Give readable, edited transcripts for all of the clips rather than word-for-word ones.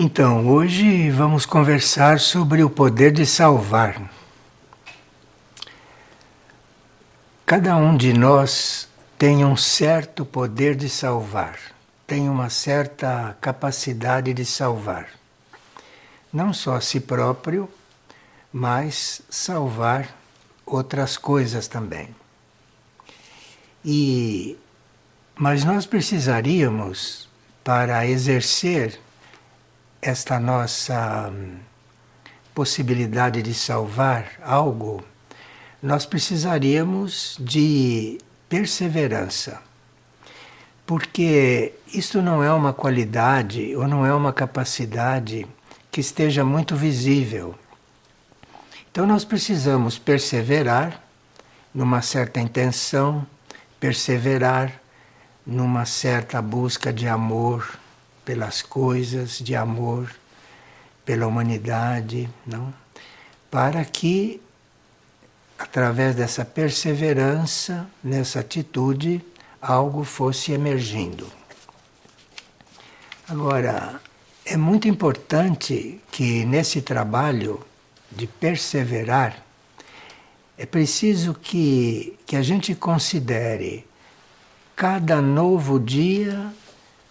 Então, hoje vamos conversar sobre o poder de salvar. Cada um de nós tem um certo poder de salvar, tem uma certa capacidade de salvar. Não só a si próprio, mas salvar outras coisas também. Mas nós precisaríamos, para exercer esta nossa possibilidade de salvar algo, nós precisaríamos de perseverança. Porque isso não é uma qualidade ou não é uma capacidade que esteja muito visível. Então nós precisamos perseverar numa certa intenção, perseverar numa certa busca de amor pelas coisas, de amor pela humanidade, não? Para que, através dessa perseverança, nessa atitude, algo fosse emergindo. Agora, é muito importante que nesse trabalho de perseverar, é preciso que a gente considere cada novo dia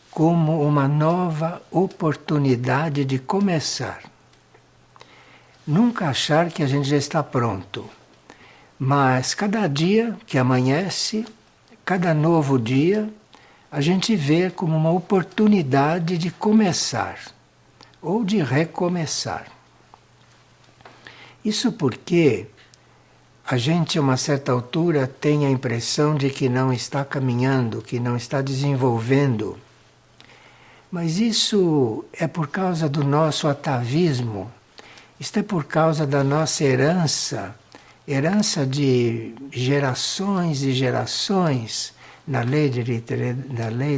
como uma nova oportunidade de começar. Nunca achar que a gente já está pronto, mas cada dia que amanhece, cada novo dia, a gente vê como uma oportunidade de começar ou de recomeçar. Isso porque a gente, a uma certa altura, tem a impressão de que não está caminhando, que não está desenvolvendo. Mas isso é por causa do nosso atavismo, isto é por causa da nossa herança de gerações e gerações na lei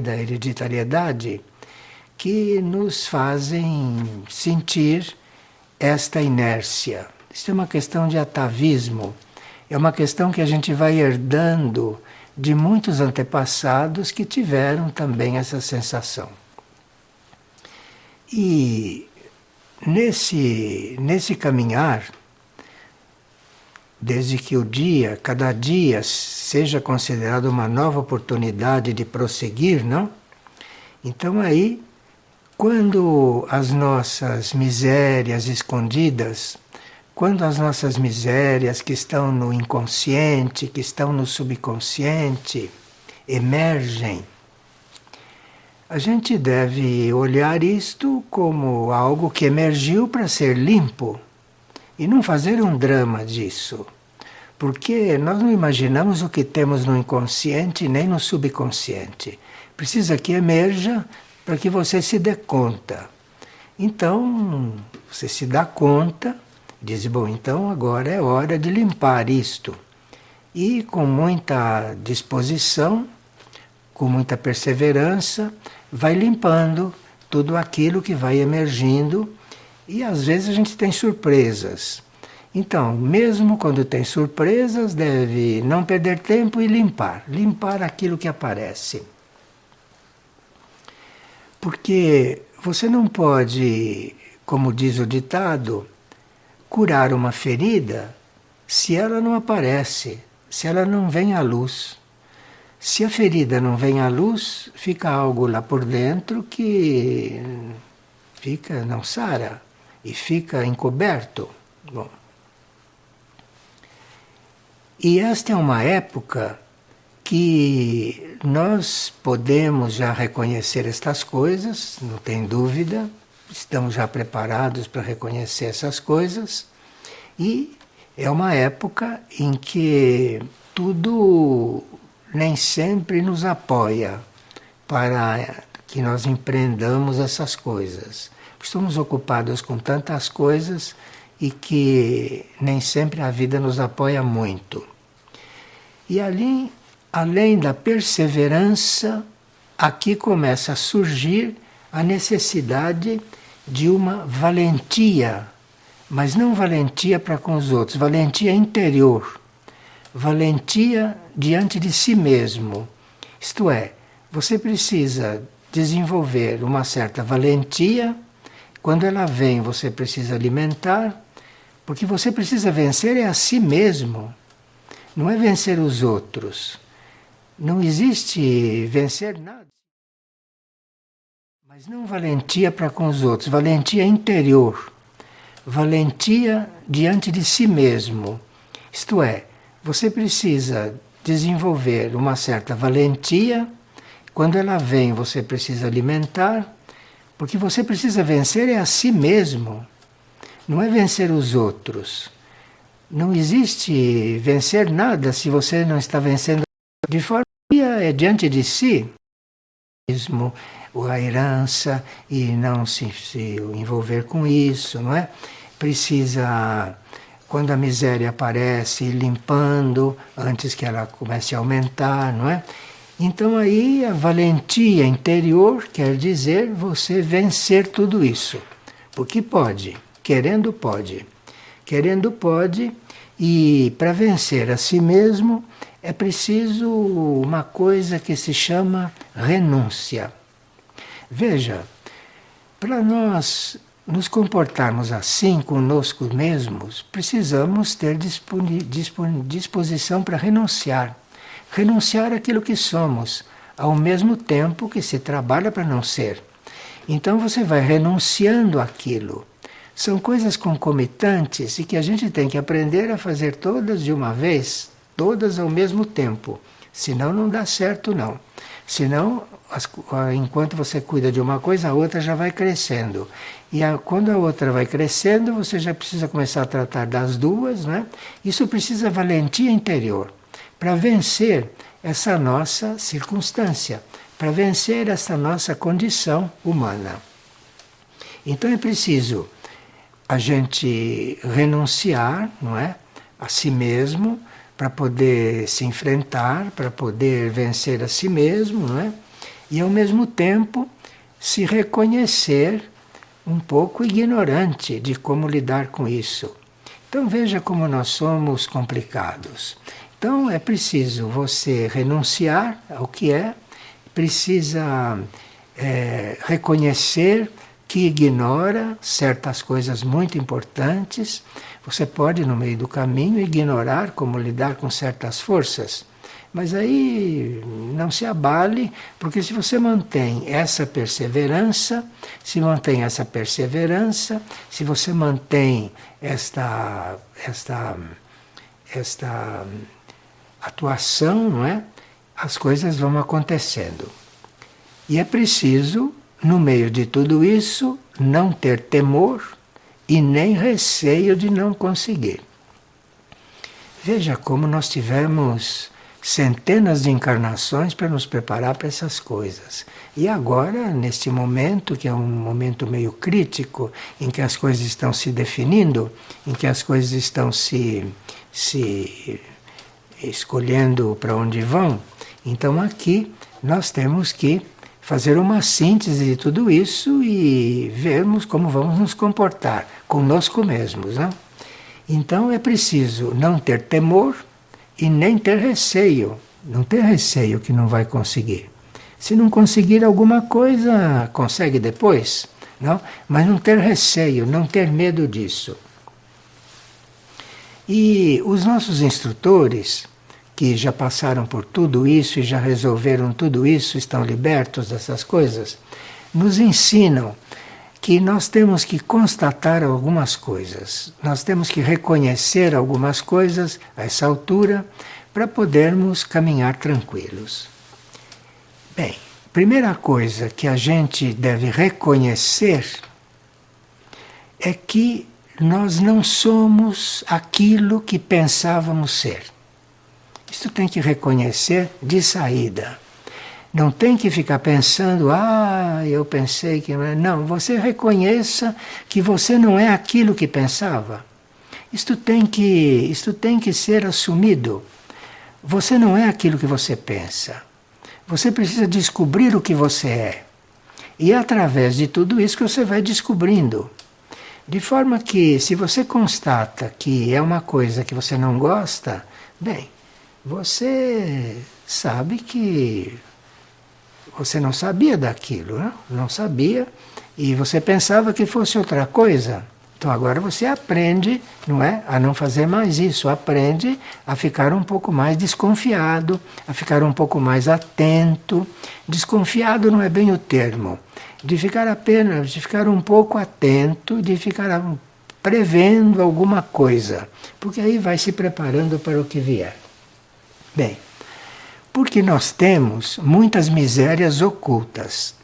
da hereditariedade, que nos fazem sentir esta inércia. Isso é uma questão de atavismo, é uma questão que a gente vai herdando de muitos antepassados que tiveram também essa sensação. E nesse caminhar, desde que cada dia seja considerado uma nova oportunidade de prosseguir, não? Então aí, quando as nossas misérias escondidas, quando as nossas misérias que estão no inconsciente, que estão no subconsciente, emergem, a gente deve olhar isto como algo que emergiu para ser limpo e não fazer um drama disso. Porque nós não imaginamos o que temos no inconsciente nem no subconsciente. Precisa que emerja para que você se dê conta. Então, você se dá conta, diz, bom, então agora é hora de limpar isto. E com muita disposição, com muita perseverança, vai limpando tudo aquilo que vai emergindo e às vezes a gente tem surpresas. Então, mesmo quando tem surpresas, deve não perder tempo e limpar aquilo que aparece. Porque você não pode, como diz o ditado, curar uma ferida se ela não aparece, se ela não vem à luz. Se a ferida não vem à luz, fica algo lá por dentro que não sara e fica encoberto. Bom. E esta é uma época que nós podemos já reconhecer estas coisas, não tem dúvida, estamos já preparados para reconhecer essas coisas, e é uma época em que tudo nem sempre nos apoia para que nós empreendamos essas coisas. Estamos ocupados com tantas coisas e que nem sempre a vida nos apoia muito. E ali, além da perseverança, aqui começa a surgir a necessidade de uma valentia, mas não valentia para com os outros, valentia interior. Valentia diante de si mesmo. Isto é, você precisa desenvolver uma certa valentia Quando ela vem, você precisa alimentar, porque você precisa vencer é a si mesmo, não é vencer os outros. Não existe vencer nada. Mas não valentia para com os outros, valentia interior, valentia diante de si mesmo. Isto é, você precisa desenvolver uma certa valentia. Quando ela vem, você precisa alimentar, porque você precisa vencer é a si mesmo, não é vencer os outros. Não existe vencer nada se você não está vencendo de forma é diante de si mesmo, a herança, e não se envolver com isso, não é? Precisa, quando a miséria aparece, ir limpando antes que ela comece a aumentar, não é? Então aí a valentia interior quer dizer você vencer tudo isso. Porque pode, querendo pode. Querendo pode, e para vencer a si mesmo é preciso uma coisa que se chama renúncia. Veja, para nós nos comportarmos assim conosco mesmos, precisamos ter disposição para renunciar. Renunciar àquilo que somos, ao mesmo tempo que se trabalha para não ser. Então você vai renunciando àquilo. São coisas concomitantes e que a gente tem que aprender a fazer todas de uma vez, todas ao mesmo tempo. Senão não dá certo não. Senão, enquanto você cuida de uma coisa, a outra já vai crescendo. E quando a outra vai crescendo, você já precisa começar a tratar das duas, né? Isso precisa valentia interior para vencer essa nossa circunstância, para vencer essa nossa condição humana. Então é preciso a gente renunciar, não é, a si mesmo, para poder se enfrentar, para poder vencer a si mesmo, não é? E ao mesmo tempo se reconhecer um pouco ignorante de como lidar com isso. Então veja como nós somos complicados. Então é preciso você renunciar ao que é, precisa reconhecer que ignora certas coisas muito importantes. Você pode, no meio do caminho, ignorar como lidar com certas forças. Mas aí não se abale, porque se você mantém essa perseverança, se você mantém esta atuação, não é? As coisas vão acontecendo. E é preciso, no meio de tudo isso, não ter temor e nem receio de não conseguir. Veja como nós tivemos centenas de encarnações para nos preparar para essas coisas. E agora, neste momento, que é um momento meio crítico, em que as coisas estão se definindo, em que as coisas estão se escolhendo para onde vão, então aqui nós temos que fazer uma síntese de tudo isso e vermos como vamos nos comportar conosco mesmos, né? Então é preciso não ter temor e nem ter receio. Não ter receio que não vai conseguir. Se não conseguir alguma coisa, consegue depois, não? Mas não ter receio, não ter medo disso. E os nossos instrutores, que já passaram por tudo isso e já resolveram tudo isso, estão libertos dessas coisas, nos ensinam que nós temos que constatar algumas coisas, nós temos que reconhecer algumas coisas a essa altura para podermos caminhar tranquilos. Bem, primeira coisa que a gente deve reconhecer é que nós não somos aquilo que pensávamos ser. Isso tem que reconhecer de saída. Não tem que ficar pensando, eu pensei que... Não, você reconheça que você não é aquilo que pensava. Isto tem que ser assumido. Você não é aquilo que você pensa. Você precisa descobrir o que você é. E é através de tudo isso que você vai descobrindo. De forma que, se você constata que é uma coisa que você não gosta, bem, você sabe que você não sabia daquilo, né? Não sabia, e você pensava que fosse outra coisa. Então agora você aprende, não é, a não fazer mais isso, aprende a ficar um pouco mais desconfiado, a ficar um pouco mais atento. Desconfiado não é bem o termo, de ficar um pouco atento, de ficar prevendo alguma coisa, porque aí vai se preparando para o que vier. Bem, porque nós temos muitas misérias ocultas.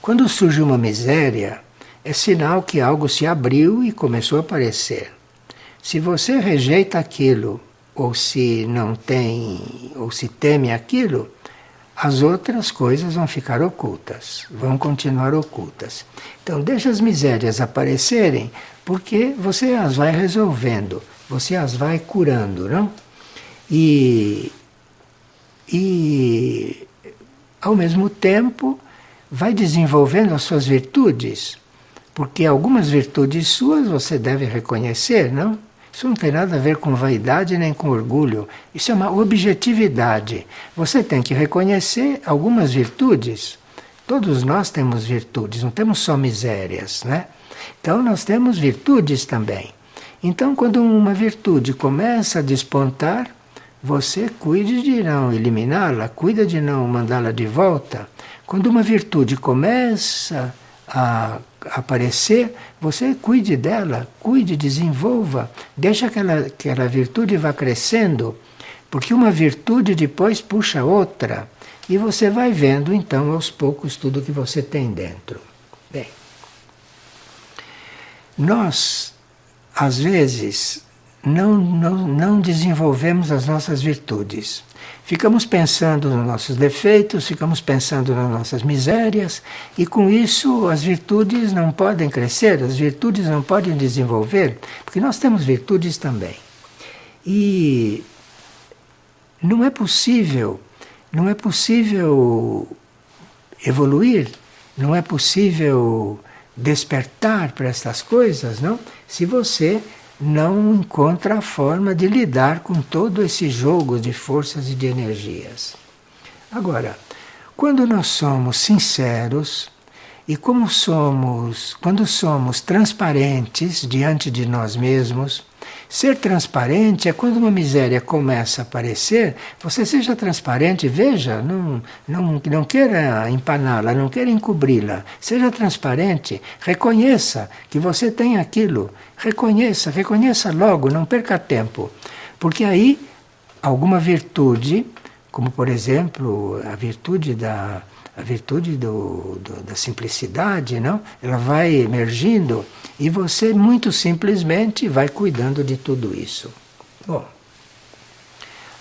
Quando surge uma miséria, é sinal que algo se abriu e começou a aparecer. Se você rejeita aquilo, ou se não tem, ou se teme aquilo, as outras coisas vão ficar ocultas, vão continuar ocultas. Então deixa as misérias aparecerem, porque você as vai resolvendo, você as vai curando, não? E ao mesmo tempo vai desenvolvendo as suas virtudes, porque algumas virtudes suas você deve reconhecer, não? Isso não tem nada a ver com vaidade nem com orgulho. Isso é uma objetividade. Você tem que reconhecer algumas virtudes. Todos nós temos virtudes, não temos só misérias, né? Então nós temos virtudes também. Então quando uma virtude começa a despontar, você cuide de não eliminá-la, cuida de não mandá-la de volta. Quando uma virtude começa a aparecer, você cuide dela, cuide, desenvolva, deixa que aquela virtude vá crescendo, porque uma virtude depois puxa outra, e você vai vendo então aos poucos tudo que você tem dentro. Bem, nós, às vezes, não desenvolvemos as nossas virtudes. Ficamos pensando nos nossos defeitos, ficamos pensando nas nossas misérias, e com isso as virtudes não podem crescer, as virtudes não podem desenvolver, porque nós temos virtudes também. E não é possível evoluir, não é possível despertar para estas coisas, não? Se você não encontra a forma de lidar com todo esse jogo de forças e de energias. Agora, quando nós somos sinceros e quando somos transparentes diante de nós mesmos, ser transparente é quando uma miséria começa a aparecer, você seja transparente, veja, não queira empaná-la, não queira encobri-la, seja transparente, reconheça que você tem aquilo, reconheça logo, não perca tempo, porque aí alguma virtude, como por exemplo a virtude da simplicidade, não? Ela vai emergindo e você muito simplesmente vai cuidando de tudo isso. Bom,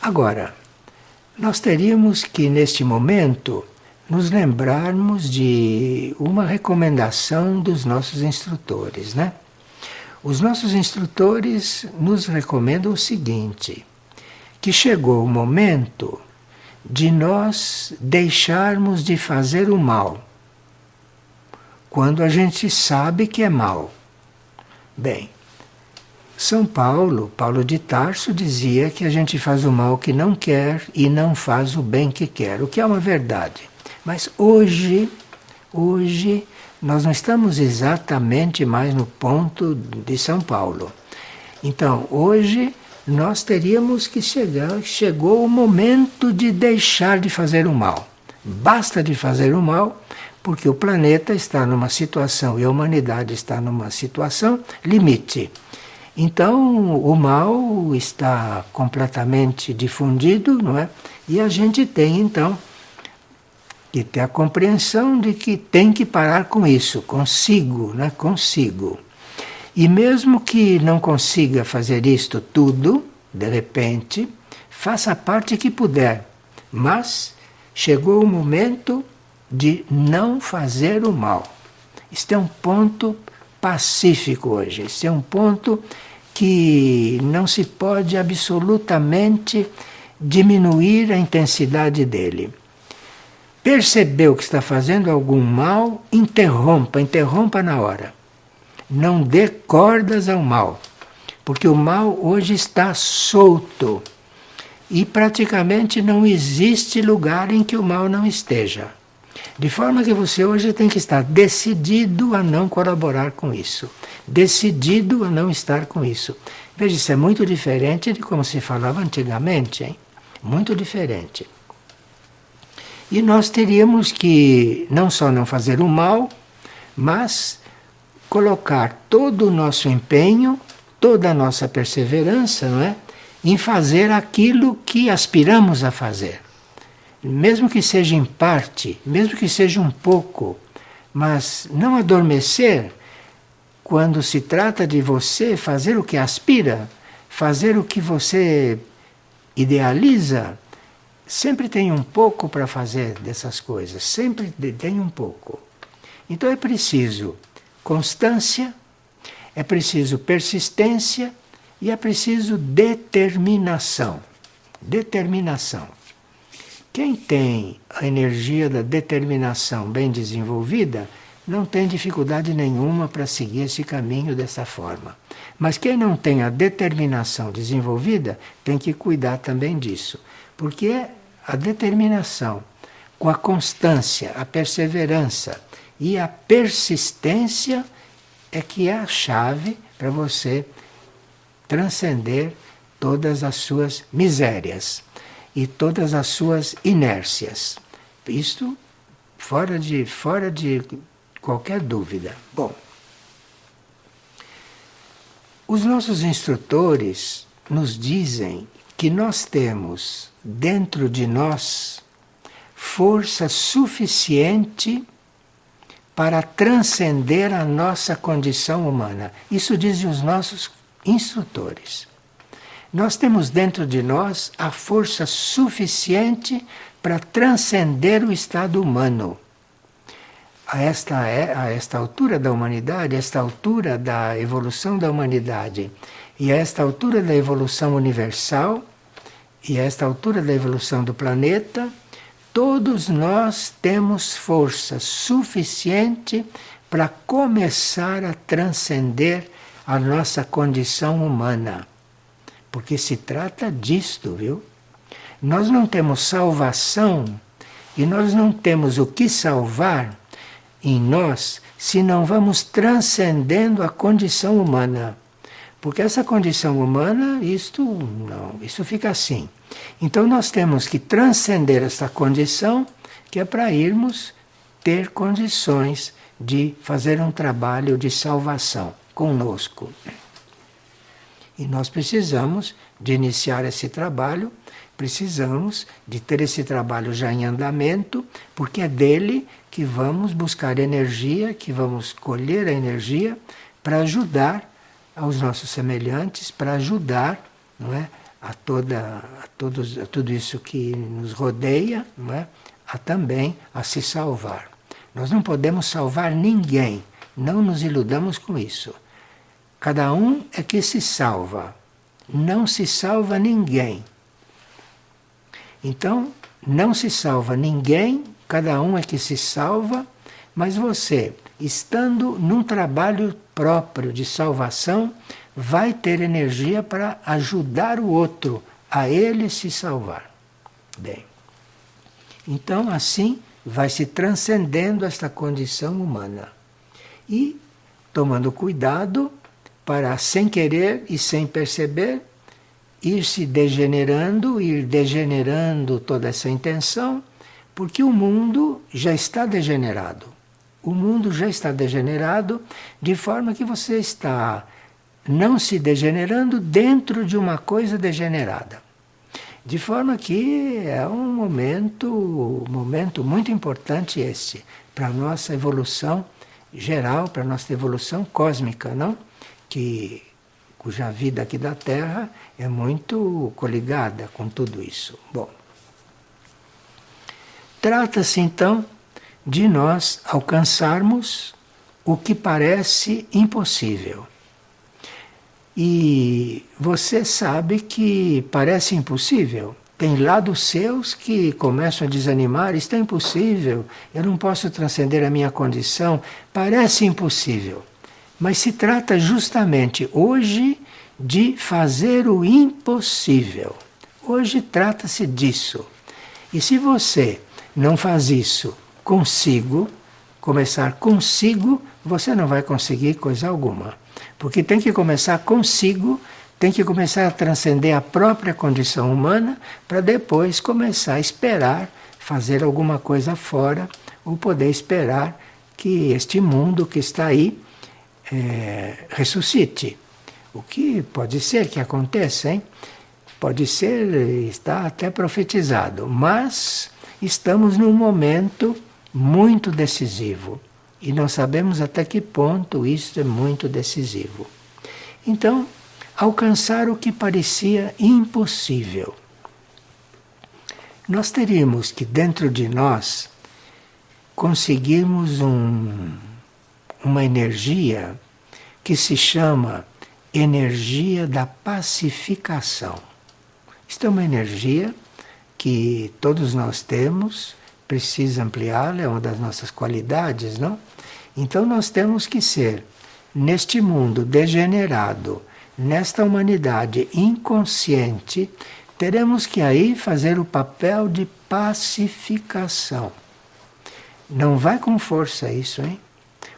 agora, nós teríamos que neste momento nos lembrarmos de uma recomendação dos nossos instrutores, né? Os nossos instrutores nos recomendam o seguinte, que chegou o momento de nós deixarmos de fazer o mal, quando a gente sabe que é mal. Bem, Paulo de Tarso dizia que a gente faz o mal que não quer e não faz o bem que quer, o que é uma verdade. Mas hoje nós não estamos exatamente mais no ponto de São Paulo. Então, hoje nós teríamos que chegou o momento de deixar de fazer o mal. Basta de fazer o mal, porque o planeta está numa situação e a humanidade está numa situação limite. Então, o mal está completamente difundido, não é? E a gente tem, então, que ter a compreensão de que tem que parar com isso, consigo. E mesmo que não consiga fazer isto tudo, de repente, faça a parte que puder. Mas chegou o momento de não fazer o mal. Este é um ponto pacífico hoje. Este é um ponto que não se pode absolutamente diminuir a intensidade dele. Percebeu que está fazendo algum mal, interrompa na hora. Não dê cordas ao mal, porque o mal hoje está solto e praticamente não existe lugar em que o mal não esteja. De forma que você hoje tem que estar decidido a não colaborar com isso. Decidido a não estar com isso. Veja, isso é muito diferente de como se falava antigamente, hein? Muito diferente. E nós teríamos que não só não fazer o mal, mas colocar todo o nosso empenho, toda a nossa perseverança, não é? Em fazer aquilo que aspiramos a fazer. Mesmo que seja em parte, mesmo que seja um pouco, mas não adormecer quando se trata de você fazer o que aspira, fazer o que você idealiza. Sempre tem um pouco para fazer dessas coisas, sempre tem um pouco. Então é preciso constância, é preciso persistência e é preciso determinação. Determinação. Quem tem a energia da determinação bem desenvolvida não tem dificuldade nenhuma para seguir esse caminho dessa forma. Mas quem não tem a determinação desenvolvida tem que cuidar também disso. Porque a determinação, com a constância, a perseverança e a persistência é que é a chave para você transcender todas as suas misérias e todas as suas inércias. Isto fora de qualquer dúvida. Bom, os nossos instrutores nos dizem que nós temos dentro de nós força suficiente para transcender a nossa condição humana. Isso dizem os nossos instrutores. Nós temos dentro de nós a força suficiente para transcender o estado humano. A esta altura da humanidade, a esta altura da evolução da humanidade e a esta altura da evolução universal e a esta altura da evolução do planeta, todos nós temos força suficiente para começar a transcender a nossa condição humana. Porque se trata disto, viu? Nós não temos salvação e nós não temos o que salvar em nós se não vamos transcendendo a condição humana. Porque essa condição humana, isso fica assim. Então nós temos que transcender essa condição, que é para irmos ter condições de fazer um trabalho de salvação conosco. E nós precisamos de iniciar esse trabalho, precisamos de ter esse trabalho já em andamento, porque é dele que vamos buscar energia, que vamos colher a energia para ajudar aos nossos semelhantes, para ajudar, não é, a tudo isso que nos rodeia, não é, também a se salvar. Nós não podemos salvar ninguém, não nos iludamos com isso. Cada um é que se salva, não se salva ninguém. Então, não se salva ninguém, cada um é que se salva, mas você, estando num trabalho próprio de salvação, vai ter energia para ajudar o outro a ele se salvar. Bem, então assim vai se transcendendo esta condição humana. E tomando cuidado para, sem querer e sem perceber, ir degenerando toda essa intenção, porque o mundo já está degenerado. O mundo já está degenerado, de forma que você está não se degenerando dentro de uma coisa degenerada. De forma que é um momento muito importante esse, para a nossa evolução geral, para a nossa evolução cósmica, não? Cuja vida aqui da Terra é muito coligada com tudo isso. Bom, trata-se então de nós alcançarmos o que parece impossível. E você sabe que parece impossível. Tem lados seus que começam a desanimar, isto é impossível, eu não posso transcender a minha condição, parece impossível. Mas se trata justamente hoje de fazer o impossível. Hoje trata-se disso. E se você não faz isso consigo, você não vai conseguir coisa alguma. Porque tem que começar consigo, tem que começar a transcender a própria condição humana para depois começar a esperar fazer alguma coisa fora ou poder esperar que este mundo que está aí ressuscite. O que pode ser que aconteça, hein? Pode ser, está até profetizado, mas estamos num momento muito decisivo e não sabemos até que ponto isso é muito decisivo. Então, alcançar o que parecia impossível. Nós teríamos que, dentro de nós, conseguirmos uma energia que se chama energia da pacificação. Isto é uma energia que todos nós temos, precisa ampliá-la, é uma das nossas qualidades, não? Então nós temos que ser, neste mundo degenerado, nesta humanidade inconsciente, teremos que aí fazer o papel de pacificação. Não vai com força isso, hein?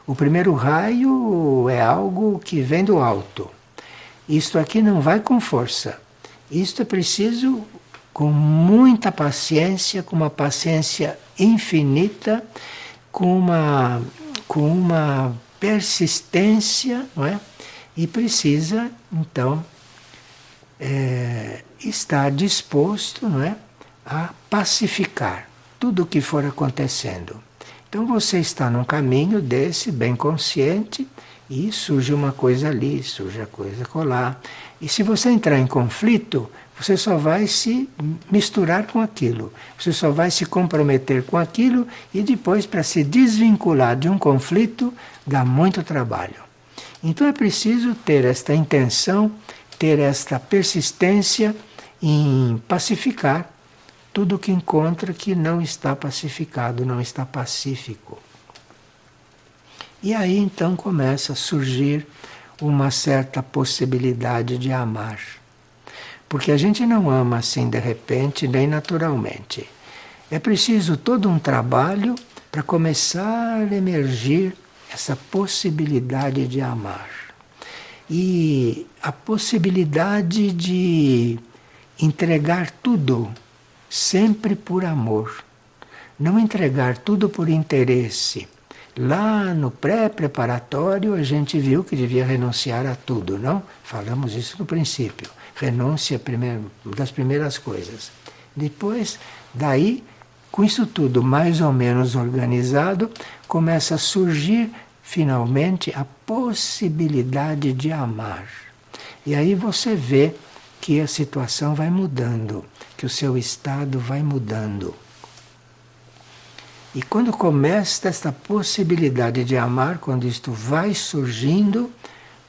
O primeiro raio é algo que vem do alto. Isto aqui não vai com força. Isto é preciso com muita paciência, com uma paciência infinita, com uma persistência, não é? E precisa, então, estar disposto, não é, a pacificar tudo o que for acontecendo. Então você está num caminho desse, bem consciente, e surge uma coisa ali, surge a coisa colar. E se você entrar em conflito, você só vai se misturar com aquilo, você só vai se comprometer com aquilo e depois, para se desvincular de um conflito, dá muito trabalho. Então é preciso ter esta intenção, ter esta persistência em pacificar tudo que encontra que não está pacificado, não está pacífico. E aí então começa a surgir uma certa possibilidade de amar. Porque a gente não ama assim de repente, nem naturalmente. É preciso todo um trabalho para começar a emergir essa possibilidade de amar. E a possibilidade de entregar tudo, sempre por amor. Não entregar tudo por interesse. Lá no pré-preparatório a gente viu que devia renunciar a tudo, não? Falamos isso no princípio. Renúncia é uma das primeiras coisas. Depois, daí, com isso tudo mais ou menos organizado, começa a surgir finalmente a possibilidade de amar. E aí você vê que a situação vai mudando, que o seu estado vai mudando. E quando começa esta possibilidade de amar, quando isto vai surgindo,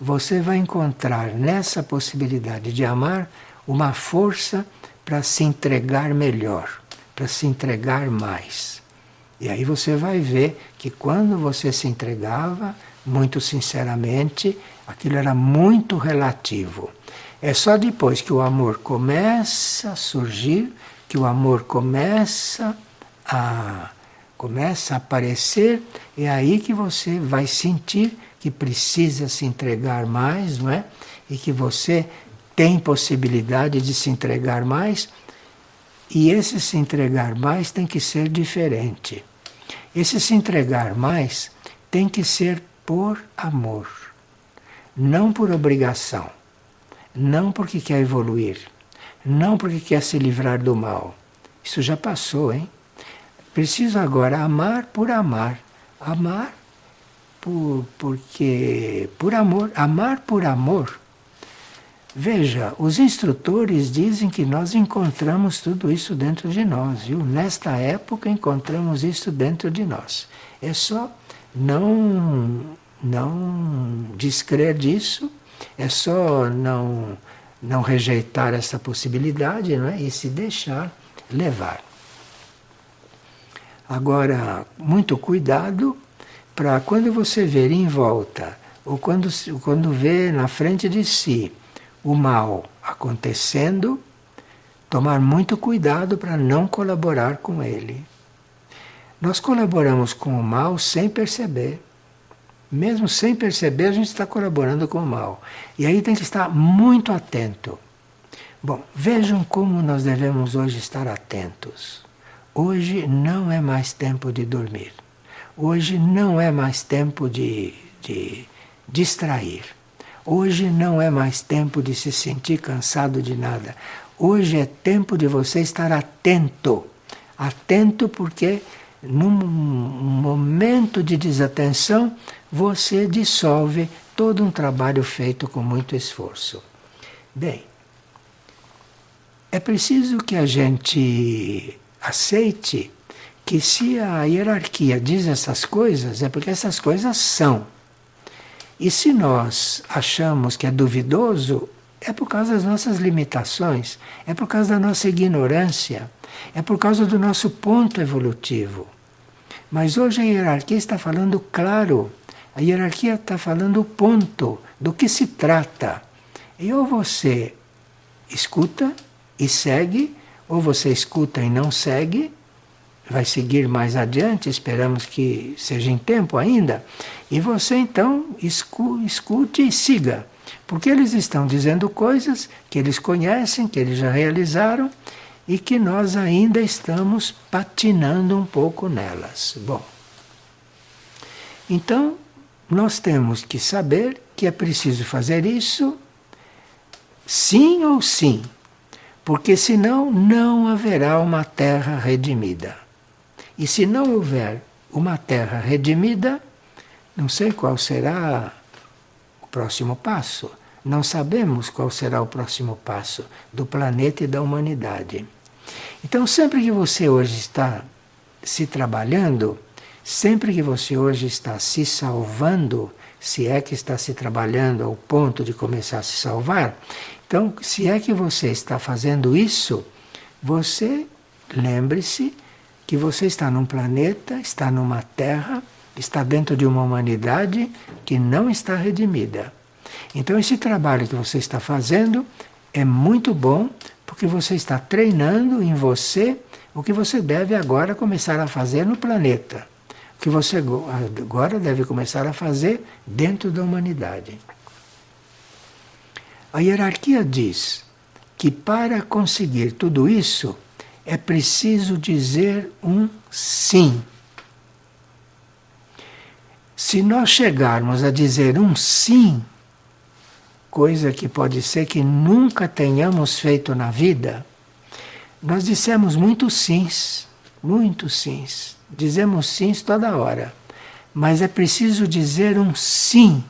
você vai encontrar nessa possibilidade de amar uma força para se entregar melhor, para se entregar mais. E aí você vai ver que quando você se entregava, muito sinceramente, aquilo era muito relativo. É só depois que o amor começa a surgir, que o amor começa a aparecer, é aí que você vai sentir que precisa se entregar mais, não é? E que você tem possibilidade de se entregar mais, e esse se entregar mais tem que ser diferente. Esse se entregar mais tem que ser por amor, não por obrigação, não porque quer evoluir, não porque quer se livrar do mal. Isso já passou, hein? Preciso agora amar por amar. Amar porque por amor. Amar por amor. Veja, os instrutores dizem que nós encontramos tudo isso dentro de nós, viu? Nesta época encontramos isso dentro de nós. É só não descrer disso, é só não rejeitar essa possibilidade, não é? E se deixar levar. Agora, muito cuidado para quando você ver em volta, ou quando vê na frente de si o mal acontecendo, tomar muito cuidado para não colaborar com ele. Nós colaboramos com o mal sem perceber. Mesmo sem perceber, a gente está colaborando com o mal. E aí tem que estar muito atento. Bom, vejam como nós devemos hoje estar atentos. Hoje não é mais tempo de dormir. Hoje não é mais tempo de distrair. Hoje não é mais tempo de se sentir cansado de nada. Hoje é tempo de você estar atento. Atento porque num momento de desatenção você dissolve todo um trabalho feito com muito esforço. Bem, é preciso que a gente aceite que se a hierarquia diz essas coisas, é porque essas coisas são. E se nós achamos que é duvidoso, é por causa das nossas limitações, é por causa da nossa ignorância, é por causa do nosso ponto evolutivo. Mas hoje a hierarquia está falando claro, a hierarquia está falando o ponto, do que se trata. E ou você escuta e segue, ou você escuta e não segue, vai seguir mais adiante, esperamos que seja em tempo ainda, e você então escute e siga, porque eles estão dizendo coisas que eles conhecem, que eles já realizaram, e que nós ainda estamos patinando um pouco nelas. Bom, então nós temos que saber que é preciso fazer isso, sim ou sim, porque senão não haverá uma terra redimida. E se não houver uma terra redimida, não sei qual será o próximo passo. Não sabemos qual será o próximo passo do planeta e da humanidade. Então, sempre que você hoje está se trabalhando, sempre que você hoje está se salvando, se é que está se trabalhando ao ponto de começar a se salvar, então, se é que você está fazendo isso, você lembre-se que você está num planeta, está numa terra, está dentro de uma humanidade que não está redimida. Então esse trabalho que você está fazendo é muito bom, porque você está treinando em você o que você deve agora começar a fazer no planeta. O que você agora deve começar a fazer dentro da humanidade. A hierarquia diz que para conseguir tudo isso, é preciso dizer um sim. Se nós chegarmos a dizer um sim, coisa que pode ser que nunca tenhamos feito na vida, nós dissemos muitos sims, dizemos sims toda hora, mas é preciso dizer um sim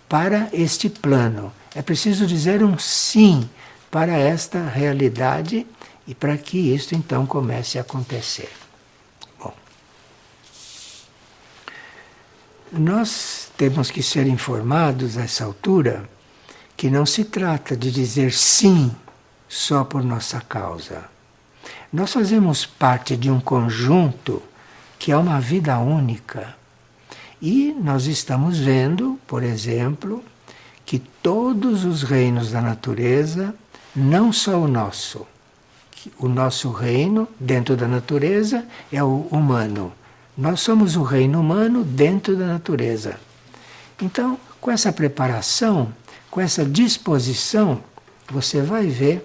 para este plano, é preciso dizer um sim para esta realidade e para que isso então comece a acontecer. Bom, nós temos que ser informados a essa altura que não se trata de dizer sim só por nossa causa. Nós fazemos parte de um conjunto que é uma vida única. E nós estamos vendo, por exemplo, que todos os reinos da natureza, não só o nosso reino dentro da natureza é o humano. Nós somos o reino humano dentro da natureza. Então, com essa preparação, com essa disposição, você vai ver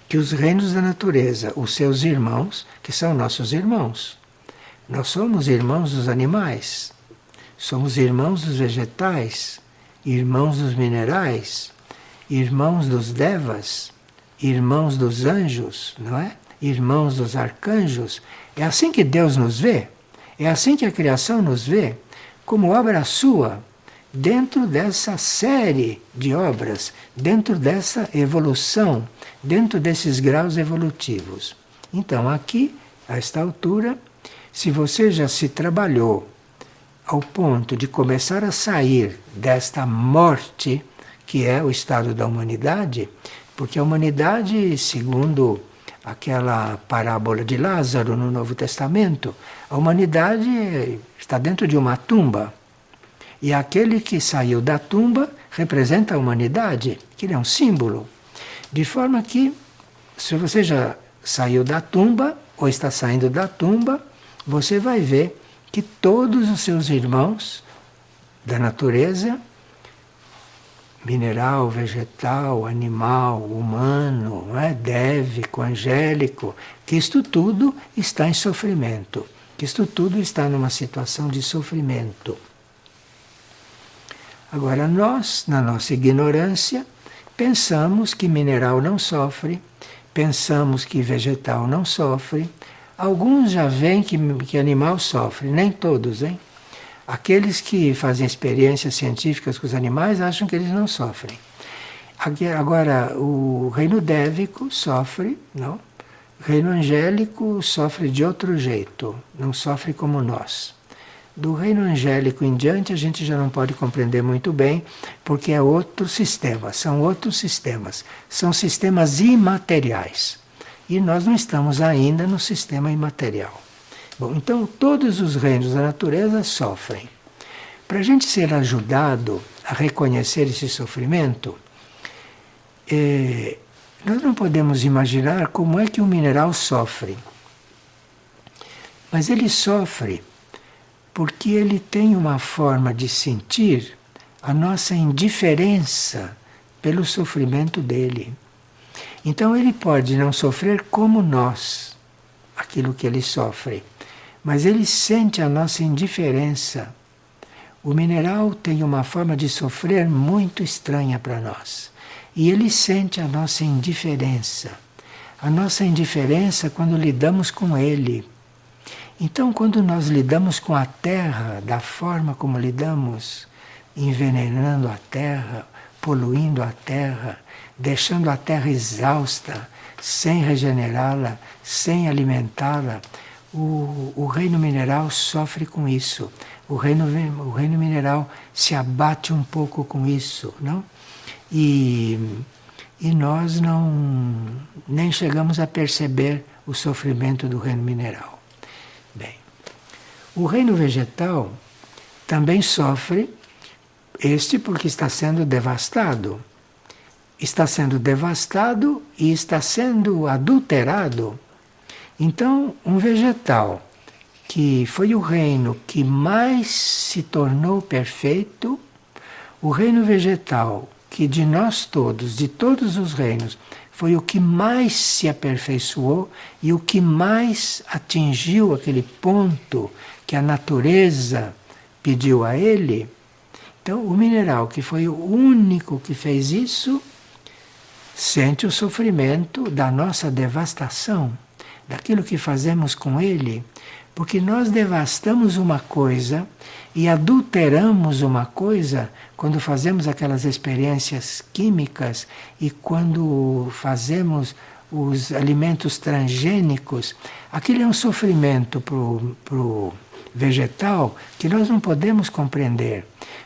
que os reinos da natureza, os seus irmãos, que são nossos irmãos, nós somos irmãos dos animais, somos irmãos dos vegetais, irmãos dos minerais, irmãos dos devas, irmãos dos anjos, não é? Irmãos dos arcanjos. É assim que Deus nos vê, é assim que a criação nos vê, como obra sua, dentro dessa série de obras, dentro dessa evolução, dentro desses graus evolutivos. Então, aqui, a esta altura, se você já se trabalhou ao ponto de começar a sair desta morte, que é o estado da humanidade, porque a humanidade, segundo aquela parábola de Lázaro no Novo Testamento, a humanidade está dentro de uma tumba. E aquele que saiu da tumba representa a humanidade, que é um símbolo. De forma que, se você já saiu da tumba, ou está saindo da tumba, você vai ver que todos os seus irmãos da natureza, mineral, vegetal, animal, humano, não é? Dévico, angélico, que isto tudo está em sofrimento, que isto tudo está numa situação de sofrimento. Agora nós, na nossa ignorância, pensamos que mineral não sofre, pensamos que vegetal não sofre. Alguns já veem que animal sofre, nem todos, hein? Aqueles que fazem experiências científicas com os animais acham que eles não sofrem. Agora, o reino dévico sofre, não? O reino angélico sofre de outro jeito, não sofre como nós. Do reino angélico em diante a gente já não pode compreender muito bem, porque é outro sistema, são outros sistemas, são sistemas imateriais. E nós não estamos ainda no sistema imaterial. Bom, então todos os reinos da natureza sofrem. Para a gente ser ajudado a reconhecer esse sofrimento, nós não podemos imaginar como é que o mineral sofre. Mas ele sofre porque ele tem uma forma de sentir a nossa indiferença pelo sofrimento dele. Então ele pode não sofrer como nós, aquilo que ele sofre, mas ele sente a nossa indiferença. O mineral tem uma forma de sofrer muito estranha para nós. E ele sente a nossa indiferença. A nossa indiferença quando lidamos com ele. Então, quando nós lidamos com a terra, da forma como lidamos, envenenando a terra, poluindo a terra, deixando a terra exausta, sem regenerá-la, sem alimentá-la, o reino mineral sofre com isso. O reino mineral se abate um pouco com isso, não? E nós nem chegamos a perceber o sofrimento do reino mineral. Bem, o reino vegetal também sofre, porque está sendo devastado. Está sendo devastado e está sendo adulterado. Então, um vegetal que foi o reino que mais se tornou perfeito, o reino vegetal que de nós todos, de todos os reinos, foi o que mais se aperfeiçoou e o que mais atingiu aquele ponto que a natureza pediu a ele. Então, o mineral, que foi o único que fez isso, sente o sofrimento da nossa devastação, daquilo que fazemos com ele, porque nós devastamos uma coisa e adulteramos uma coisa quando fazemos aquelas experiências químicas e quando fazemos os alimentos transgênicos. Aquilo é um sofrimento para o vegetal que nós não podemos compreender,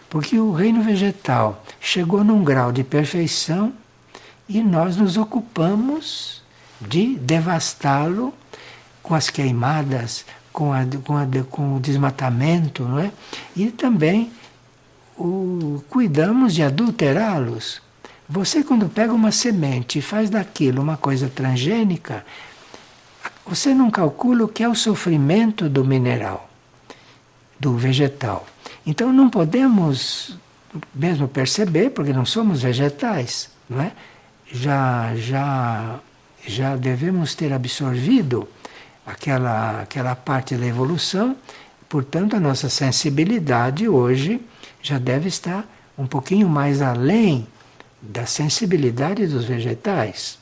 porque o reino vegetal chegou num grau de perfeição e nós nos ocupamos de devastá-lo com as queimadas, com o desmatamento, não é? E também cuidamos de adulterá-los. Você, quando pega uma semente e faz daquilo uma coisa transgênica, você não calcula o que é o sofrimento do mineral, do vegetal. Então não podemos mesmo perceber, porque não somos vegetais, não é? Já devemos ter absorvido aquela parte da evolução, portanto a nossa sensibilidade hoje já deve estar um pouquinho mais além da sensibilidade dos vegetais.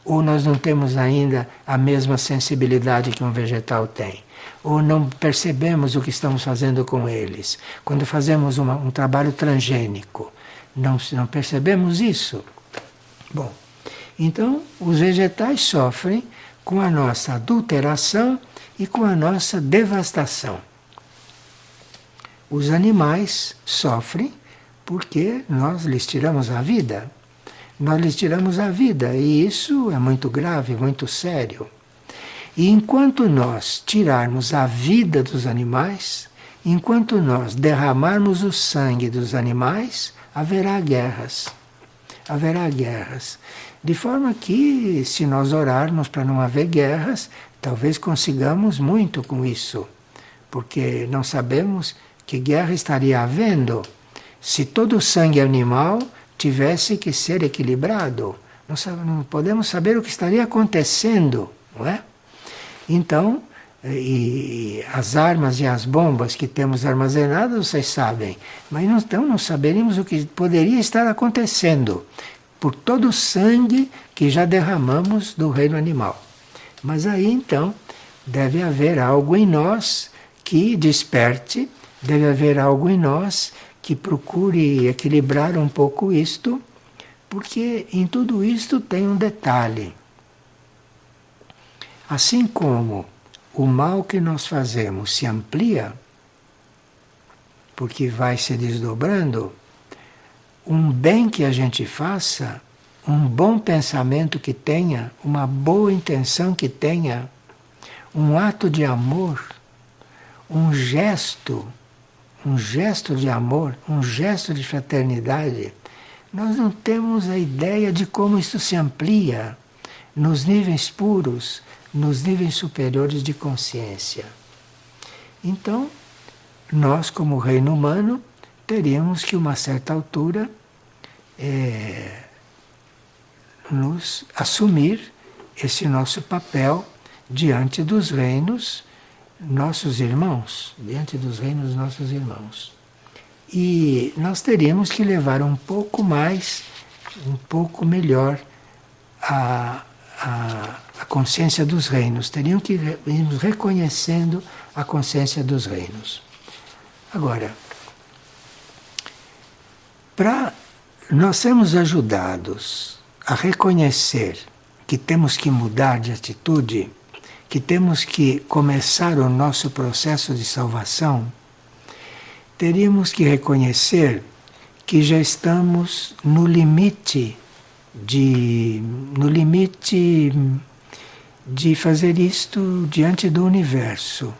Ou nós não temos ainda a mesma sensibilidade que um vegetal tem, ou não percebemos o que estamos fazendo com eles. Quando fazemos um trabalho transgênico, não percebemos isso. Bom, então os vegetais sofrem com a nossa adulteração e com a nossa devastação. Os animais sofrem porque nós lhes tiramos a vida. Nós lhes tiramos a vida e isso é muito grave, muito sério. E enquanto nós tirarmos a vida dos animais, enquanto nós derramarmos o sangue dos animais, haverá guerras. Haverá guerras. De forma que, se nós orarmos para não haver guerras, talvez consigamos muito com isso, porque não sabemos que guerra estaria havendo se todo o sangue animal tivesse que ser equilibrado. Não podemos saber o que estaria acontecendo, não é? Então, e as armas e as bombas que temos armazenadas, vocês sabem, mas então não saberíamos o que poderia estar acontecendo por todo o sangue que já derramamos do reino animal. Mas aí então deve haver algo em nós que desperte, deve haver algo em nós que procure equilibrar um pouco isto, porque em tudo isto tem um detalhe. Assim como o mal que nós fazemos se amplia, porque vai se desdobrando, um bem que a gente faça, um bom pensamento que tenha, uma boa intenção que tenha, um ato de amor, um gesto de amor, um gesto de fraternidade, nós não temos a ideia de como isso se amplia nos níveis puros, nos níveis superiores de consciência. Então, nós, como reino humano, teríamos que, a uma certa altura, nos assumir esse nosso papel diante dos reinos nossos irmãos, diante dos reinos nossos irmãos. E nós teríamos que levar um pouco mais, um pouco melhor a consciência dos reinos. Teriam que irmos reconhecendo a consciência dos reinos. Agora, para nós sermos ajudados a reconhecer que temos que mudar de atitude, que temos que começar o nosso processo de salvação, teríamos que reconhecer que já estamos no limite de fazer isto diante do universo,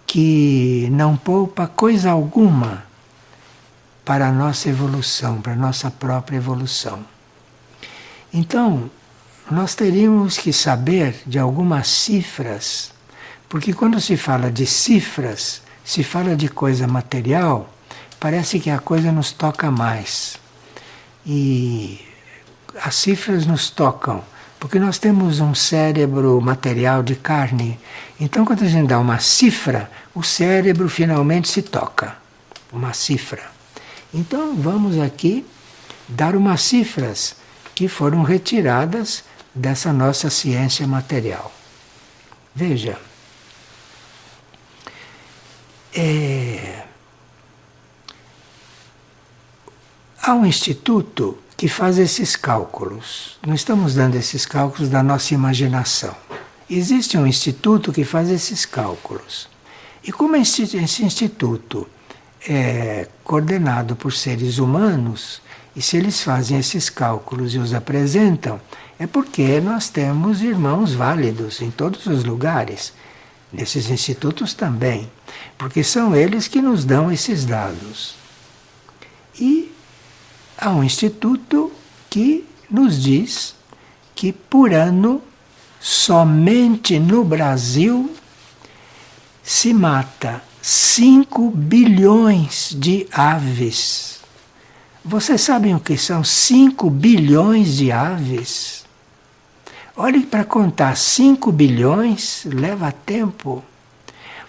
que não poupa coisa alguma para a nossa evolução, para a nossa própria evolução. Então, nós teríamos que saber de algumas cifras, porque quando se fala de cifras, se fala de coisa material, parece que a coisa nos toca mais. E as cifras nos tocam, porque nós temos um cérebro material de carne. Então, quando a gente dá uma cifra, o cérebro finalmente se toca. Uma cifra. Então, vamos aqui dar umas cifras que foram retiradas dessa nossa ciência material. Veja, há um instituto que faz esses cálculos. Não estamos dando esses cálculos da nossa imaginação. Existe um instituto que faz esses cálculos. E como esse instituto é coordenado por seres humanos, e se eles fazem esses cálculos e os apresentam, é porque nós temos irmãos válidos em todos os lugares, nesses institutos também, porque são eles que nos dão esses dados. E há um instituto que nos diz que por ano, somente no Brasil, se mata 5 bilhões de aves. Vocês sabem o que são 5 bilhões de aves? Olhe, para contar 5 bilhões leva tempo.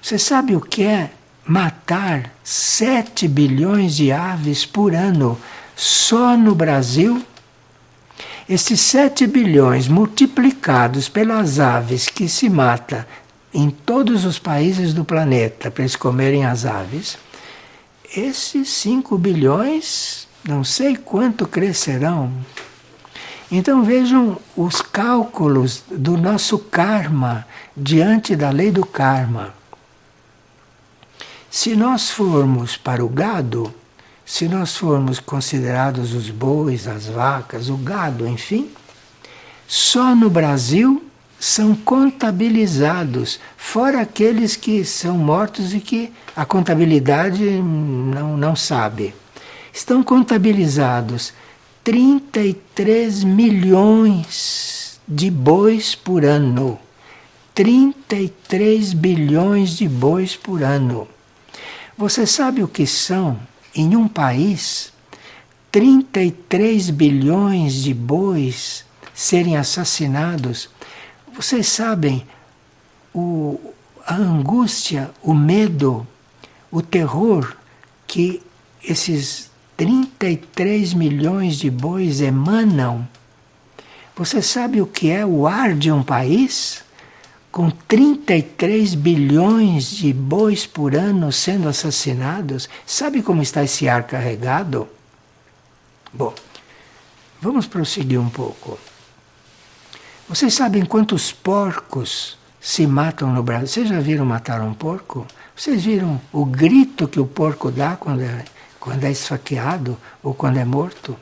Você sabe o que é matar 7 bilhões de aves por ano só no Brasil? Esses 7 bilhões multiplicados pelas aves que se mata em todos os países do planeta para eles comerem as aves, esses 5 bilhões, não sei quanto crescerão. Então vejam os cálculos do nosso karma diante da lei do karma. Se nós formos para o gado, se nós formos considerados os bois, as vacas, o gado, enfim, só no Brasil são contabilizados, fora aqueles que são mortos e que a contabilidade não sabe. Estão contabilizados 33 milhões de bois por ano. 33 bilhões de bois por ano. Você sabe o que são, em um país, 33 bilhões de bois serem assassinados? Vocês sabem a angústia, o medo, o terror que esses 33 milhões de bois emanam? Você sabe o que é o ar de um país? Com 33 bilhões de bois por ano sendo assassinados, sabe como está esse ar carregado? Bom, vamos prosseguir um pouco. Vocês sabem quantos porcos se matam no Brasil? Vocês já viram matar um porco? Vocês viram o grito que o porco dá quando é esfaqueado ou quando é morto?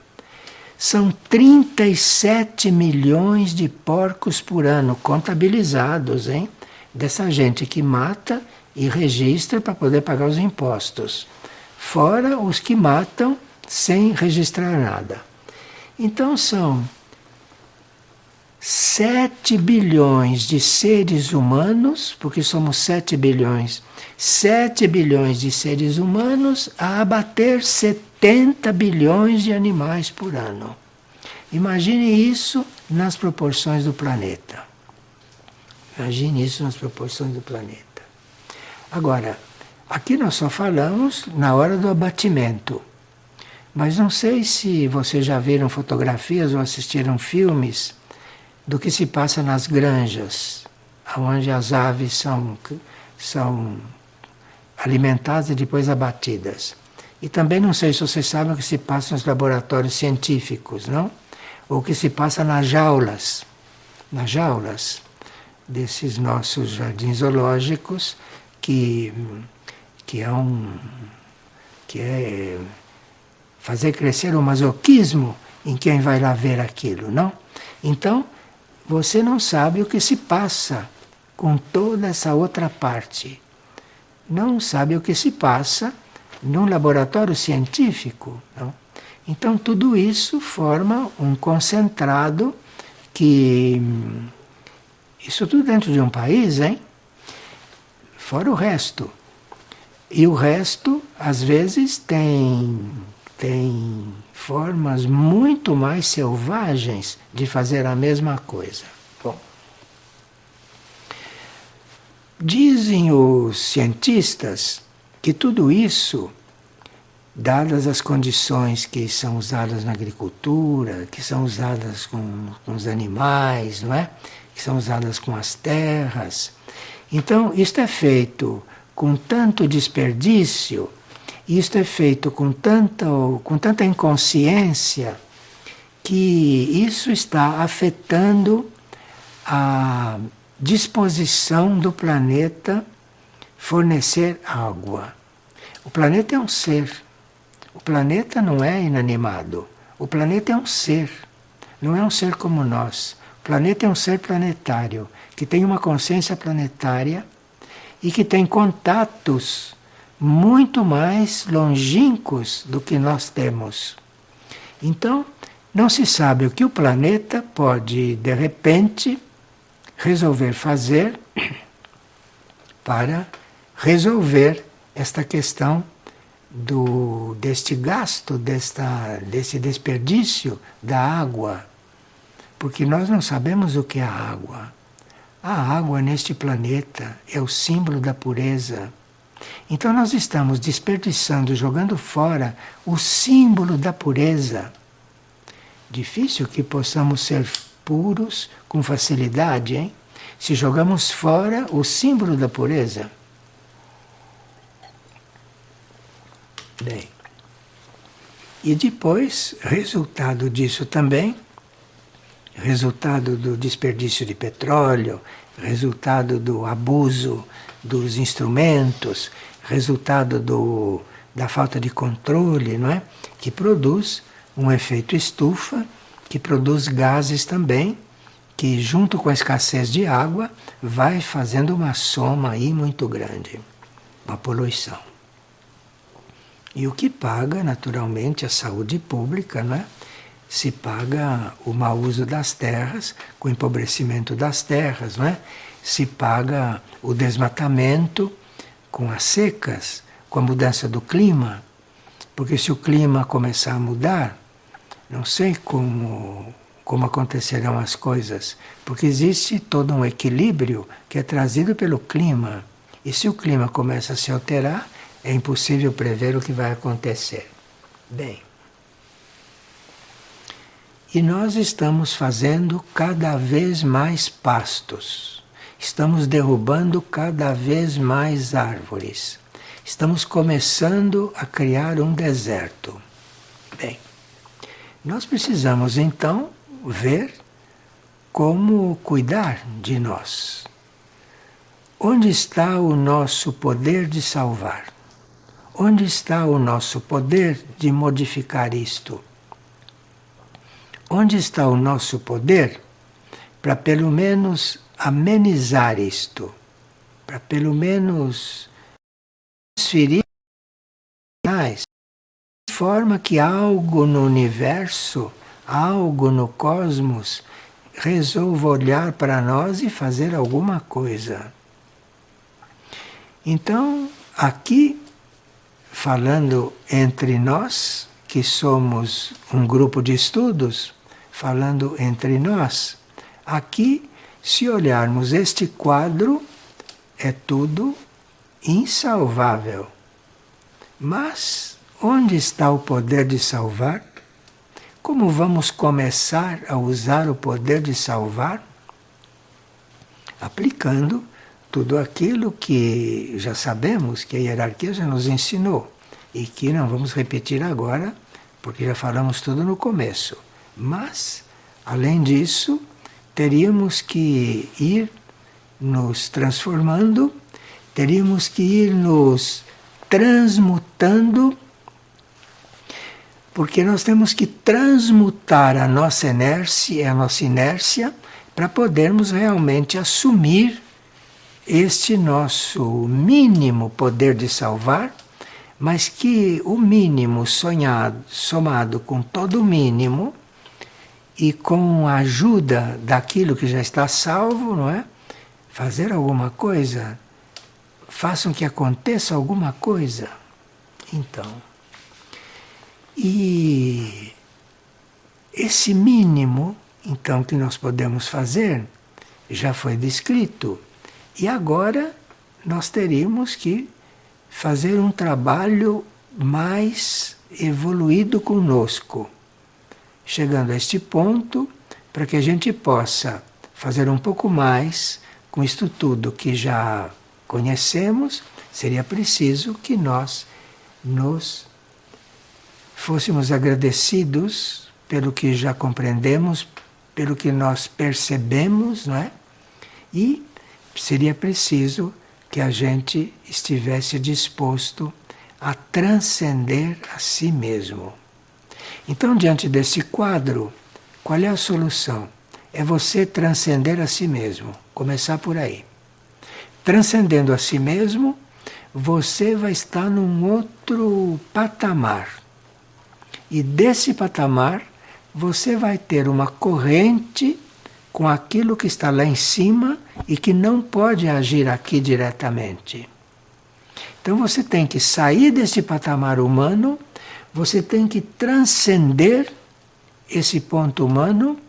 São 37 milhões de porcos por ano contabilizados, hein? Dessa gente que mata e registra para poder pagar os impostos. Fora os que matam sem registrar nada. Então são 7 bilhões de seres humanos, porque somos 7 bilhões, 7 bilhões de seres humanos a abater 70 bilhões de animais por ano. Imagine isso nas proporções do planeta. Imagine isso nas proporções do planeta. Agora, aqui nós só falamos na hora do abatimento. Mas não sei se vocês já viram fotografias ou assistiram filmes do que se passa nas granjas, onde as aves são alimentadas e depois abatidas. E também não sei se vocês sabem o que se passa nos laboratórios científicos, não? Ou o que se passa nas jaulas desses nossos jardins zoológicos, que é fazer crescer o masoquismo em quem vai lá ver aquilo, não? Então, você não sabe o que se passa com toda essa outra parte. Não sabe o que se passa num laboratório científico, não? Então, tudo isso forma um concentrado que... Isso tudo dentro de um país, hein? Fora o resto. E o resto, às vezes, tem formas muito mais selvagens de fazer a mesma coisa. Bom, dizem os cientistas que tudo isso, dadas as condições que são usadas na agricultura, que são usadas com os animais, não é? Que são usadas com as terras. Então, isto é feito com tanto desperdício, isto é feito com tanta inconsciência, que isso está afetando a disposição do planeta fornecer água. O planeta é um ser. O planeta não é inanimado. O planeta é um ser. Não é um ser como nós. O planeta é um ser planetário, que tem uma consciência planetária e que tem contatos muito mais longínquos do que nós temos. Então, não se sabe o que o planeta pode, de repente, resolver fazer para resolver esta questão deste gasto, desse desperdício da água. Porque nós não sabemos o que é a água. A água neste planeta é o símbolo da pureza. Então nós estamos desperdiçando, jogando fora o símbolo da pureza. Difícil que possamos ser puros com facilidade, hein? Se jogamos fora o símbolo da pureza. Bem, e depois, resultado disso também, resultado do desperdício de petróleo, resultado do abuso dos instrumentos, resultado da falta de controle, não é? Que produz um efeito estufa, que produz gases também, que junto com a escassez de água vai fazendo uma soma aí muito grande, uma poluição. E o que paga, naturalmente, a saúde pública, não é? Se paga o mau uso das terras, com o empobrecimento das terras, não é? se paga o desmatamento com as secas, com a mudança do clima. Porque se o clima começar a mudar, não sei como acontecerão as coisas, porque existe todo um equilíbrio que é trazido pelo clima. E se o clima começa a se alterar, é impossível prever o que vai acontecer. Bem, e nós estamos fazendo cada vez mais pastos, estamos derrubando cada vez mais árvores, estamos começando a criar um deserto. Bem, nós precisamos então ver como cuidar de nós. Onde está o nosso poder de salvar? Onde está o nosso poder de modificar isto? Onde está o nosso poder para pelo menos amenizar isto? Para pelo menos transferir de forma que algo no universo, algo no cosmos, resolva olhar para nós e fazer alguma coisa. Então, aqui, falando entre nós, que somos um grupo de estudos, falando entre nós, aqui, se olharmos este quadro, é tudo insalvável. Mas onde está o poder de salvar? Como vamos começar a usar o poder de salvar? Aplicando tudo aquilo que já sabemos, que a hierarquia já nos ensinou e que não vamos repetir agora, porque já falamos tudo no começo. Mas, além disso, teríamos que ir nos transformando, teríamos que ir nos transmutando, porque nós temos que transmutar a nossa inércia para podermos realmente assumir este nosso mínimo poder de salvar, mas que o mínimo somado com todo o mínimo e com a ajuda daquilo que já está salvo, não é? Fazer alguma coisa, façam que aconteça alguma coisa. Então, e esse mínimo, então, que nós podemos fazer, já foi descrito. E agora nós teríamos que fazer um trabalho mais evoluído conosco, chegando a este ponto, para que a gente possa fazer um pouco mais com isto tudo que já conhecemos, seria preciso que nós nos fôssemos agradecidos pelo que já compreendemos, pelo que nós percebemos, não é? E seria preciso que a gente estivesse disposto a transcender a si mesmo. Então, diante desse quadro, qual é a solução? É você transcender a si mesmo, começar por aí. Transcendendo a si mesmo, você vai estar num outro patamar. E desse patamar, você vai ter uma corrente com aquilo que está lá em cima e que não pode agir aqui diretamente. Então você tem que sair desse patamar humano, você tem que transcender esse ponto humano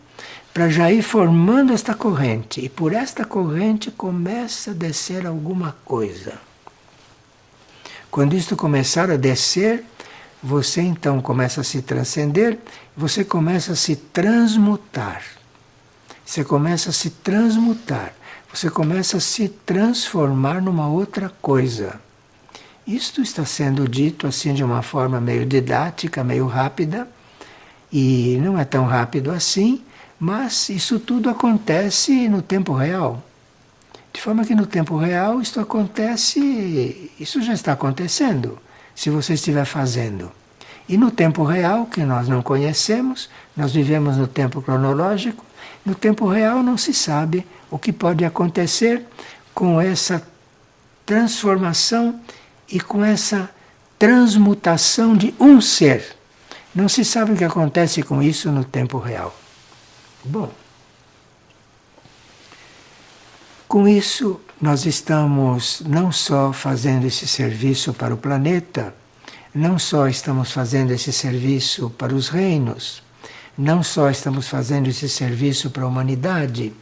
para já ir formando esta corrente. E por esta corrente começa a descer alguma coisa. Quando isto começar a descer, você então começa a se transcender, você começa a se transmutar. Você começa a se transmutar, você começa a se transformar numa outra coisa. Isto está sendo dito assim de uma forma meio didática, meio rápida, e não é tão rápido assim, mas isso tudo acontece no tempo real. De forma que no tempo real isto acontece, isso já está acontecendo, se você estiver fazendo. E no tempo real, que nós não conhecemos, nós vivemos no tempo cronológico, no tempo real não se sabe o que pode acontecer com essa transformação e com essa transmutação de um ser. Não se sabe o que acontece com isso no tempo real. Bom, Com isso, nós estamos não só fazendo esse serviço para o planeta, não só estamos fazendo esse serviço para os reinos, não só estamos fazendo esse serviço para a humanidade,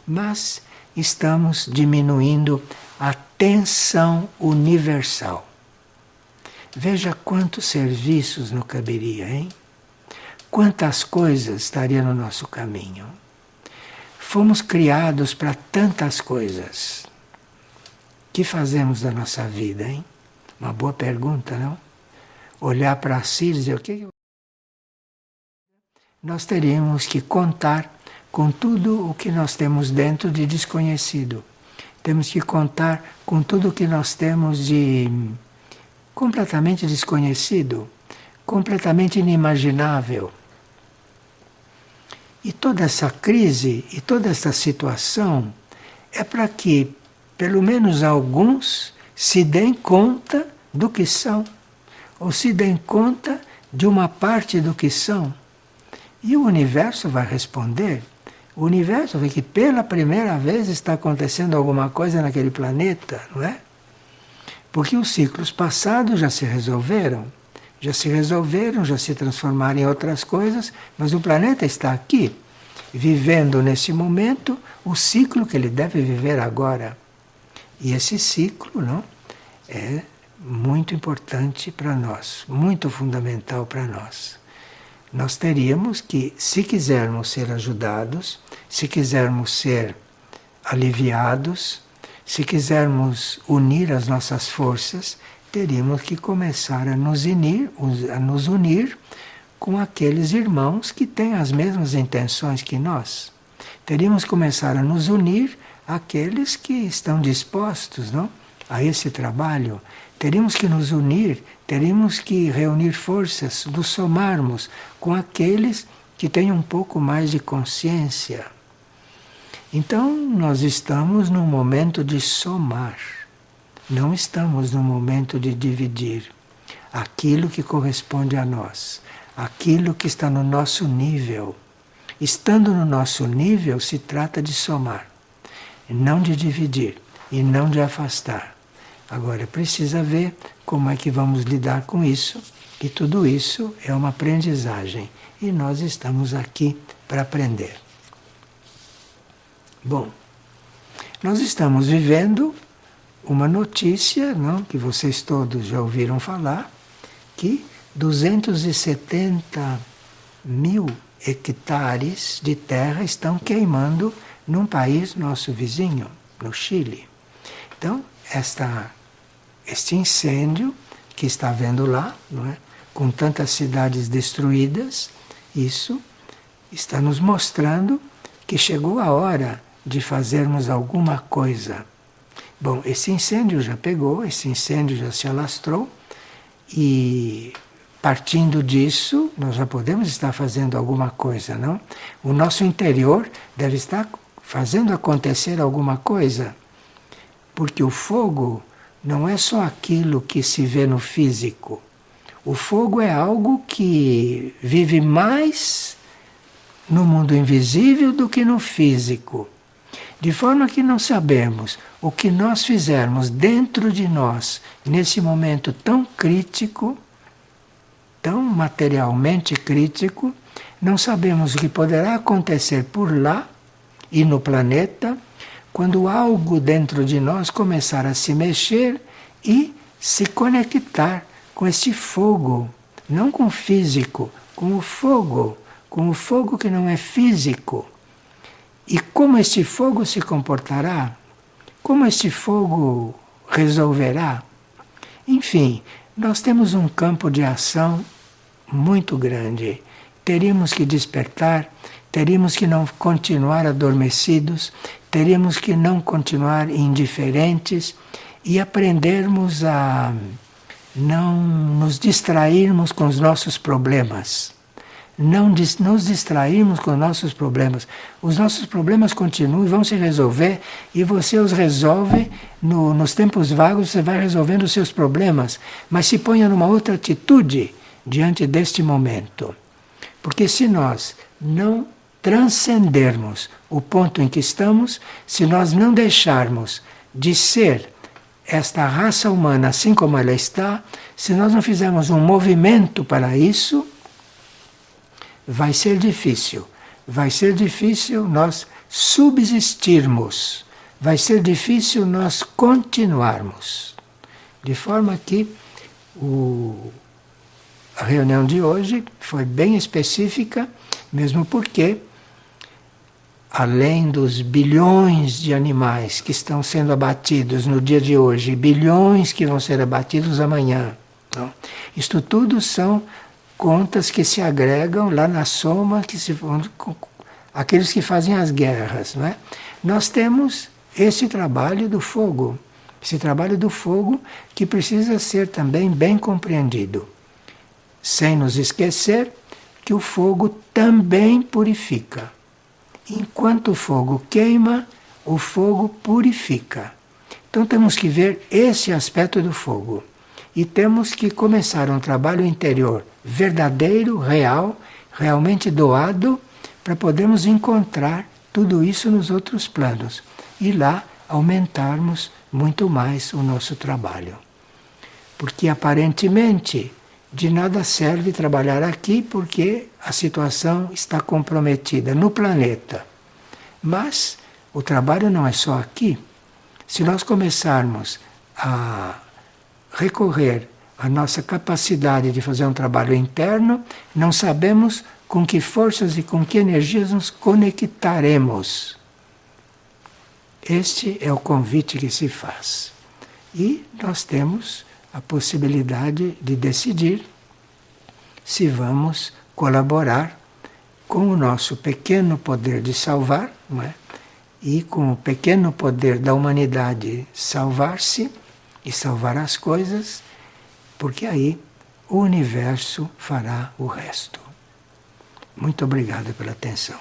mas estamos diminuindo a tensão universal. Veja quantos serviços não caberia, hein? Quantas coisas estariam no nosso caminho. Fomos criados para tantas coisas. O que fazemos da nossa vida, hein? Uma boa pergunta, não? Olhar para si e dizer o que nós teríamos que contar com tudo o que nós temos dentro de desconhecido. Temos que contar com tudo o que nós temos de completamente desconhecido, completamente inimaginável. E toda essa crise e toda essa situação é para que, pelo menos alguns, se deem conta do que são, ou se deem conta de uma parte do que são. E o universo vai responder. O universo vê que pela primeira vez está acontecendo alguma coisa naquele planeta, não é? Porque os ciclos passados já se resolveram, já se transformaram em outras coisas, mas o planeta está aqui, vivendo nesse momento o ciclo que ele deve viver agora. E esse ciclo, não, é muito importante para nós, muito fundamental para nós. Nós teríamos que, se quisermos ser ajudados, se quisermos ser aliviados, se quisermos unir as nossas forças, teríamos que começar a nos unir com aqueles irmãos que têm as mesmas intenções que nós. Teríamos que começar a nos unir àqueles que estão dispostos, não, a esse trabalho. Teríamos que nos unir, teríamos que reunir forças, nos somarmos com aqueles que têm um pouco mais de consciência. Então, nós estamos num momento de somar, não estamos num momento de dividir aquilo que corresponde a nós, aquilo que está no nosso nível. Estando no nosso nível, se trata de somar, não de dividir e não de afastar. Agora, precisa ver como é que vamos lidar com isso, e tudo isso é uma aprendizagem, e nós estamos aqui para aprender. Bom, nós estamos vivendo uma notícia, não, que vocês todos já ouviram falar, que 270 mil hectares de terra estão queimando num país nosso vizinho, no Chile. Então, este incêndio que está vendo lá, não é, com tantas cidades destruídas, isso está nos mostrando que chegou a hora de fazermos alguma coisa. Bom, esse incêndio já pegou, esse incêndio já se alastrou, e partindo disso, nós já podemos estar fazendo alguma coisa, não? O nosso interior deve estar fazendo acontecer alguma coisa, porque o fogo não é só aquilo que se vê no físico. O fogo é algo que vive mais no mundo invisível do que no físico. De forma que não sabemos o que nós fizermos dentro de nós, nesse momento tão crítico, tão materialmente crítico, não sabemos o que poderá acontecer por lá e no planeta, quando algo dentro de nós começar a se mexer e se conectar com este fogo, não com o físico, com o fogo que não é físico. E como este fogo se comportará? Como este fogo resolverá? Enfim, nós temos um campo de ação muito grande. Teríamos que despertar, teríamos que não continuar adormecidos, teríamos que não continuar indiferentes e aprendermos a não nos distrairmos com os nossos problemas. Não nos distrairmos com os nossos problemas. Os nossos problemas continuam e vão se resolver, e você os resolve nos tempos vagos, você vai resolvendo os seus problemas, mas se ponha numa outra atitude diante deste momento. Porque se nós não transcendermos o ponto em que estamos, se nós não deixarmos de ser esta raça humana assim como ela está, se nós não fizermos um movimento para isso, vai ser difícil. Vai ser difícil nós subsistirmos. Vai ser difícil nós continuarmos. De forma que a reunião de hoje foi bem específica, mesmo porque, além dos bilhões de animais que estão sendo abatidos no dia de hoje, bilhões que vão ser abatidos amanhã, não? Isto tudo são contas que se agregam lá na soma, que se vão aqueles que fazem as guerras, não é? Nós temos esse trabalho do fogo, esse trabalho do fogo que precisa ser também bem compreendido, sem nos esquecer que o fogo também purifica. Enquanto o fogo queima, o fogo purifica. Então temos que ver esse aspecto do fogo. E temos que começar um trabalho interior verdadeiro, real, realmente doado, para podermos encontrar tudo isso nos outros planos. E lá aumentarmos muito mais o nosso trabalho. Porque aparentemente de nada serve trabalhar aqui porque a situação está comprometida no planeta. Mas o trabalho não é só aqui. Se nós começarmos a recorrer à nossa capacidade de fazer um trabalho interno, não sabemos com que forças e com que energias nos conectaremos. Este é o convite que se faz. E nós temos a possibilidade de decidir se vamos colaborar com o nosso pequeno poder de salvar, não é? E com o pequeno poder da humanidade salvar-se e salvar as coisas, porque aí o universo fará o resto. Muito obrigado pela atenção.